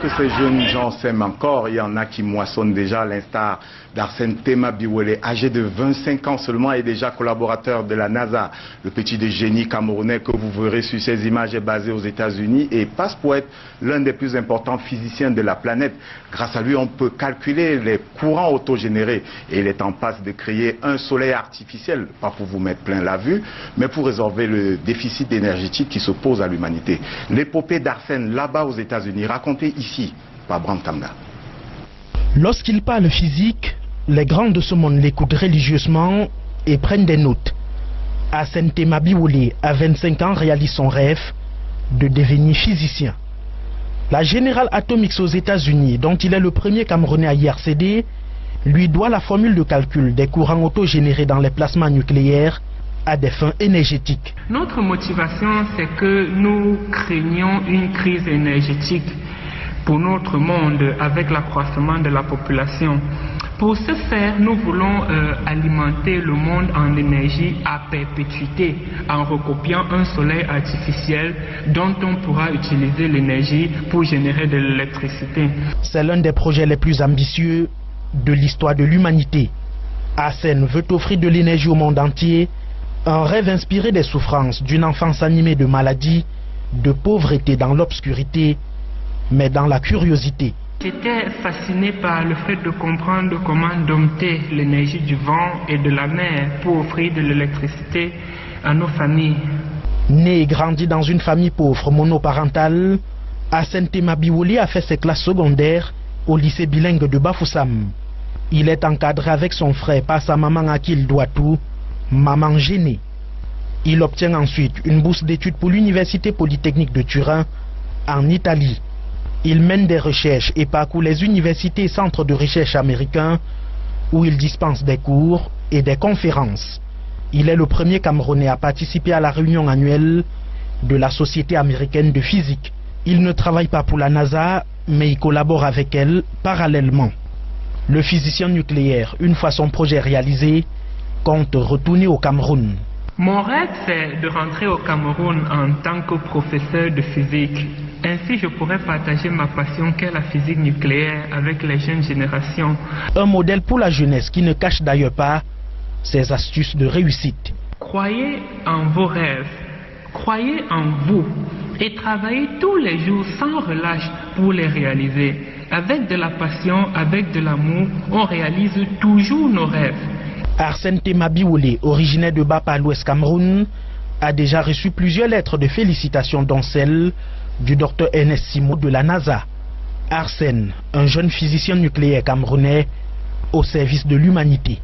que ces jeunes gens s'aiment encore. Il y en a qui moissonnent déjà, à l'instar d'Arsène Tema Biwole, âgé de 25 ans seulement et déjà collaborateur de la NASA. Le petit de génie camerounais que vous verrez sur ces images est basé aux États-Unis et passe pour être l'un des plus importants physiciens de la planète. Grâce à lui, on peut calculer les courants autogénérés et il est en passe de créer un soleil artificiel, pas pour vous mettre plein la vue, mais pour résorber le déficit énergétique qui se pose à l'humanité. L'épopée d'Arsène là-bas aux États-Unis, racontée ici par Bram Kamga. Lorsqu'il parle physique, les grands de ce monde l'écoutent religieusement et prennent des notes. Arsène Tema Biwole, à 25 ans, réalise son rêve de devenir physicien. La General Atomics aux États-Unis, dont il est le premier Camerounais à y accéder, lui doit la formule de calcul des courants autogénérés dans les plasmas nucléaires à des fins énergétiques. Notre motivation, c'est que nous craignons une crise énergétique pour notre monde avec l'accroissement de la population. Pour ce faire, nous voulons alimenter le monde en énergie à perpétuité en recopiant un soleil artificiel dont on pourra utiliser l'énergie pour générer de l'électricité. C'est l'un des projets les plus ambitieux de l'histoire de l'humanité. Arsène veut offrir de l'énergie au monde entier, un rêve inspiré des souffrances d'une enfance animée de maladies, de pauvreté dans l'obscurité, mais dans la curiosité. J'étais fasciné par le fait de comprendre comment dompter l'énergie du vent et de la mer pour offrir de l'électricité à nos familles. Né et grandi dans une famille pauvre monoparentale, Arsène Tema Biwole a fait ses classes secondaires au lycée bilingue de Bafoussam. Il est encadré avec son frère par sa maman à qui il doit tout, maman gênée. Il obtient ensuite une bourse d'études pour l'université polytechnique de Turin, en Italie. Il mène des recherches et parcourt les universités et centres de recherche américains où il dispense des cours et des conférences. Il est le premier Camerounais à participer à la réunion annuelle de la Société américaine de physique. Il ne travaille pas pour la NASA, mais il collabore avec elle parallèlement. Le physicien nucléaire, une fois son projet réalisé, compte retourner au Cameroun. Mon rêve, c'est de rentrer au Cameroun en tant que professeur de physique. Ainsi, je pourrais partager ma passion qu'est la physique nucléaire avec les jeunes générations. Un modèle pour la jeunesse qui ne cache d'ailleurs pas ses astuces de réussite. Croyez en vos rêves, croyez en vous et travaillez tous les jours sans relâche pour les réaliser. Avec de la passion, avec de l'amour, on réalise toujours nos rêves. Arsène Tema Biwole, originaire de Bapa à l'Ouest Cameroun, a déjà reçu plusieurs lettres de félicitations dont celle du Dr Ernest Simo de la NASA. Arsène, un jeune physicien nucléaire camerounais au service de l'humanité.